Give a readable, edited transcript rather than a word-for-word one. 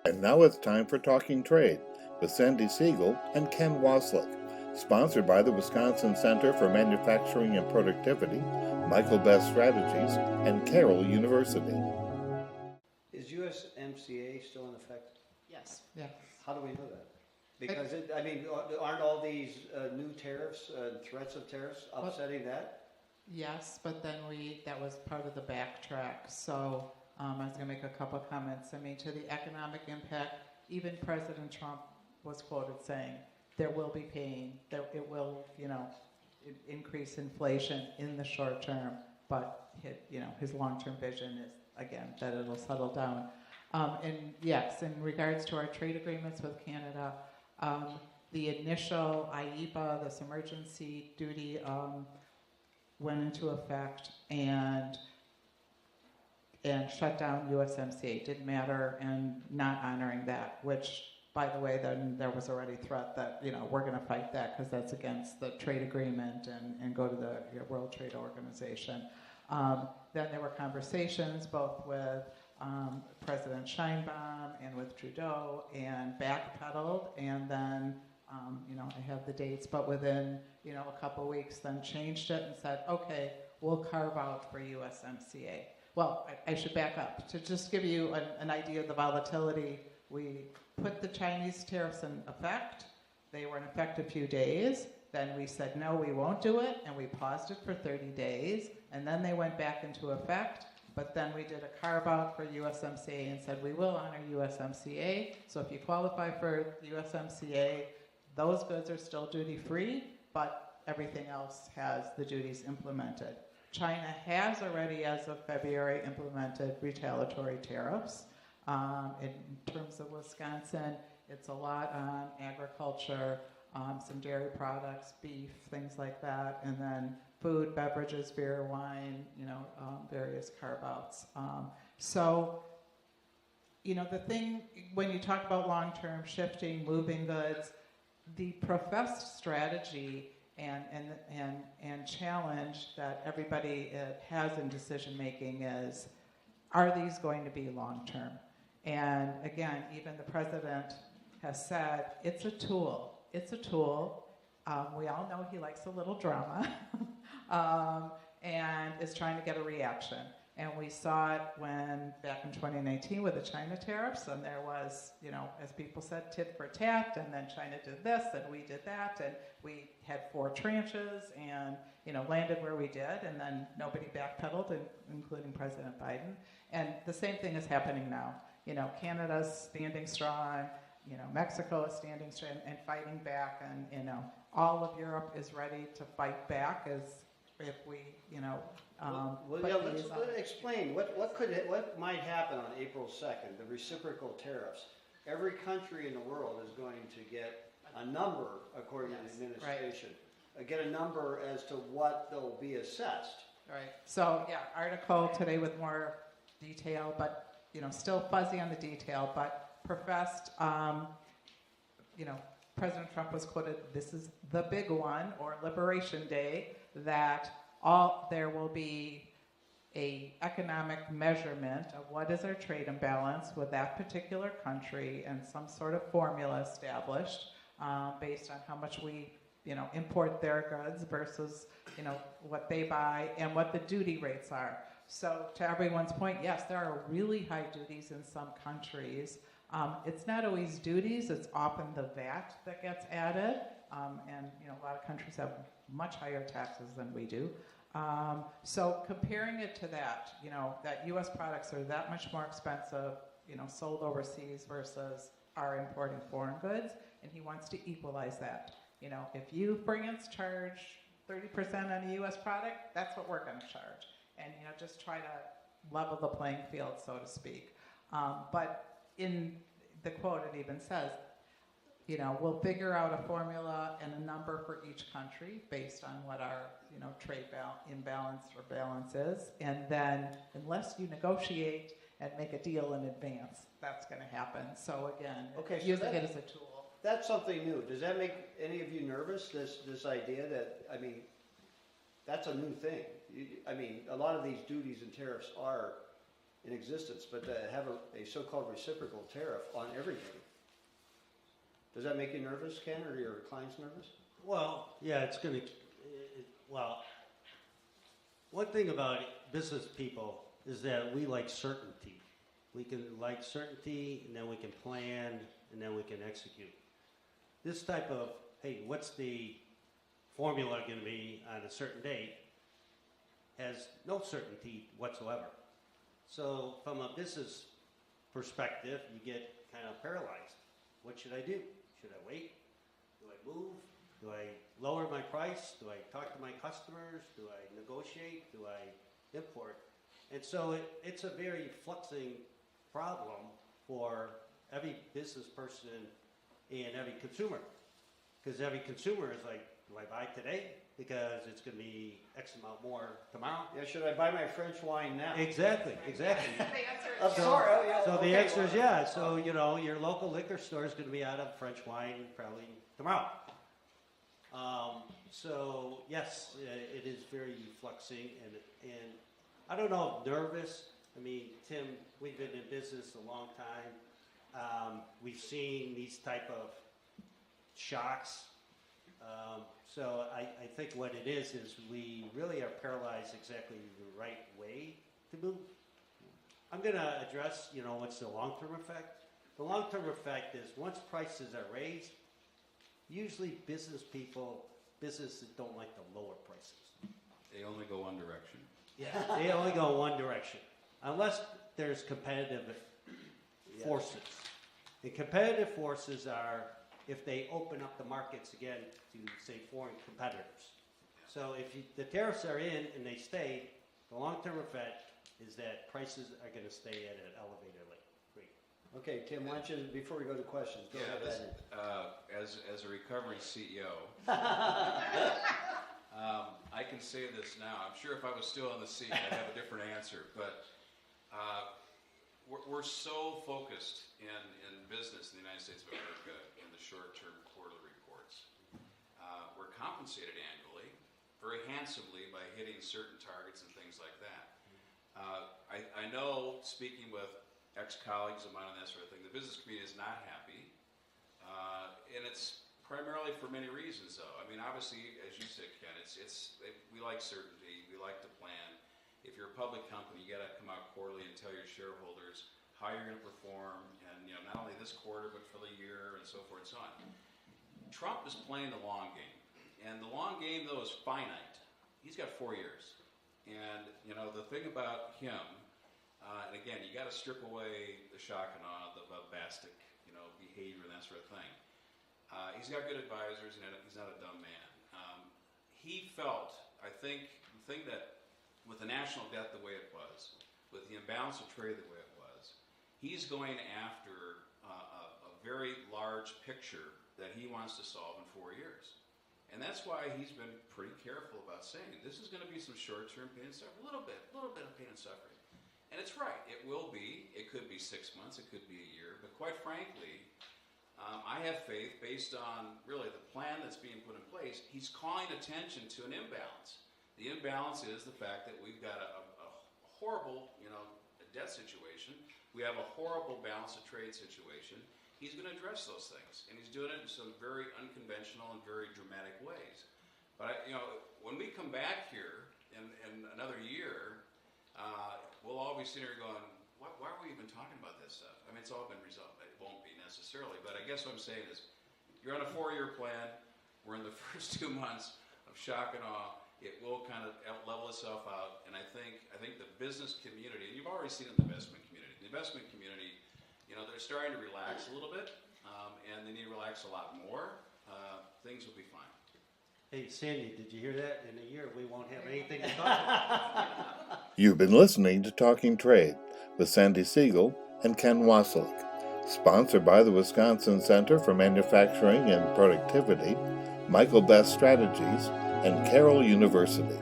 And now it's time for Talking Trade with Sandi Siegel and Ken Wasylik, sponsored by the Wisconsin Center for Manufacturing and Productivity, Michael Best Strategies, and Carroll University. Is USMCA still in effect? Yes. Yeah. How do we know that? Because, aren't all these new tariffs, threats of tariffs, upsetting that? Yes, but then that was part of the backtrack. So I was going to make a couple of comments. I mean, to the economic impact, even President Trump was quoted saying there will be pain, it will, increase inflation in the short term, but his long-term vision is, again, that it'll settle down. And yes, in regards to our trade agreements with Canada, the initial IEPA, this emergency duty, went into effect and shut down USMCA. Didn't matter, and not honoring that, which, by the way, then there was already threat that, we're going to fight that because that's against the trade agreement and go to the World Trade Organization. Then there were conversations both with President Sheinbaum and with Trudeau, and backpedaled, and then I have the dates, but within a couple of weeks then changed it and said, okay, we'll carve out for USMCA. Well, I should back up. To just give you an idea of the volatility, we put the Chinese tariffs in effect. They were in effect a few days. Then we said, no, we won't do it, and we paused it for 30 days, and then they went back into effect. But then we did a carve-out for USMCA and said, we will honor USMCA. So if you qualify for USMCA, those goods are still duty-free, but everything else has the duties implemented. China has already, as of February, implemented retaliatory tariffs. In terms of Wisconsin, it's a lot on agriculture, some dairy products, beef, things like that, and then food, beverages, beer, wine, various carve-outs. So, the thing, when you talk about long-term shifting, moving goods, the professed strategy and challenge that everybody has in decision-making is, are these going to be long-term? And again, even the president has said, it's a tool. It's a tool. We all know he likes a little drama and is trying to get a reaction. And we saw it back in 2019 with the China tariffs, and there was, as people said, tit for tat, and then China did this, and we did that, and we had 4 tranches, and, landed where we did, and then nobody backpedaled, including President Biden. And the same thing is happening now. Canada's standing strong, Mexico is standing strong and fighting back, and, all of Europe is ready to fight back if we, let's explain what might happen on April 2nd, the reciprocal tariffs. Every country in the world is going to get a number, according to the administration, get a number as to what they'll be assessed. Right. So, article today with more detail, but, still fuzzy on the detail, but professed, President Trump was quoted, this is the big one, or Liberation Day, that there will be a economic measurement of what is our trade imbalance with that particular country, and some sort of formula established based on how much we import their goods versus what they buy and what the duty rates are. So to everyone's point, yes, there are really high duties in some countries. It's not always duties, it's often the VAT that gets added, and a lot of countries have much higher taxes than we do. So comparing it to that, that U.S. products are that much more expensive, sold overseas versus our importing foreign goods, and he wants to equalize that. If you, for instance, charge 30% on a U.S. product, that's what we're going to charge, and just try to level the playing field, so to speak. But in the quote, it even says, we'll figure out a formula and a number for each country based on what our, trade imbalance or balance is. And then, unless you negotiate and make a deal in advance, that's going to happen. So again, using it as a tool. That's something new. Does that make any of you nervous, this idea that, that's a new thing? A lot of these duties and tariffs are in existence, but to have a so-called reciprocal tariff on everything. Does that make you nervous, Ken, or your clients nervous? Well, yeah, it's going to, well, one thing about business people is that we like certainty. We can like certainty, and then we can plan, and then we can execute. This type of, hey, what's the formula going to be on a certain date, has no certainty whatsoever. So from a business perspective, you get kind of paralyzed. What should I do? Should I wait? Do I move? Do I lower my price? Do I talk to my customers? Do I negotiate? Do I import? And so it's a very fluxing problem for every business person and every consumer. Because every consumer is like, do I buy today? Because it's going to be X amount more tomorrow. Yeah, should I buy my French wine now? Exactly. The answer is So the answer is yeah. So, you know, your local liquor store is going to be out of French wine probably tomorrow. So, yes, it is very fluxing. And I don't know if nervous. I mean, Tim, we've been in business a long time. We've seen these type of shocks. So I think what it is we really are paralyzed exactly the right way to move. I'm going to address, you know, what's the long-term effect. The long-term effect is once prices are raised, usually businesses don't like the lower prices. They only go one direction. Yeah, they only go one direction. Unless there's competitive forces. The competitive forces are if they open up the markets again to, say, foreign competitors. So if the tariffs are in and they stay, the long-term effect is that prices are going to stay at an elevated rate. Okay, Tim, why don't you, before we go to questions, go ahead. As a recovering CEO, I can say this now. I'm sure if I was still in the seat, I'd have a different answer. But we're so focused in business in the United States of America in the short-term quarterly reports. We're compensated annually very handsomely by hitting certain targets and things like that. I know, speaking with ex-colleagues of mine on that sort of thing, the business community is not happy. And it's primarily for many reasons, though. I mean, obviously, as you said, Ken, we like certainty. We like to plan. If you're a public company, you got to come out quarterly and tell your shareholders how you're going to perform, and you know, not only this quarter but for the year and so forth and so on. Trump is playing the long game, and the long game though is finite. He's got 4 years, and you know the thing about him, and again, you got to strip away the shock and awe, the bombastic, you know, behavior and that sort of thing. He's got good advisors, and he's not a dumb man. He felt, I think, the thing that with the national debt the way it was, with the imbalance of trade the way it was, he's going after a very large picture that he wants to solve in 4 years. And that's why he's been pretty careful about saying this is going to be some short-term pain and suffering, a little bit of pain and suffering. And it's right, it will be. It could be 6 months, it could be a year. But quite frankly, I have faith based on really the plan that's being put in place. He's calling attention to an imbalance. The imbalance is the fact that we've got a horrible, you know, debt situation. We have a horrible balance of trade situation. He's going to address those things, and he's doing it in some very unconventional and very dramatic ways. But you know, when we come back here in another year, we'll all be sitting here going, why are we even talking about this stuff? I mean, it's all been resolved. It won't be necessarily, but I guess what I'm saying is, you're on a 4-year plan. We're in the first 2 months of shock and awe. It will kind of level itself out, and I think the business community, and you've already seen it in the investment community. The investment community, you know, they're starting to relax a little bit, and they need to relax a lot more. Things will be fine. Hey, Sandy, did you hear that? In a year, we won't have anything to talk about. You've been listening to Talking Trade with Sandi Siegel and Ken Wasylik, sponsored by the Wisconsin Center for Manufacturing and Productivity, Michael Best Strategies, and Carroll University.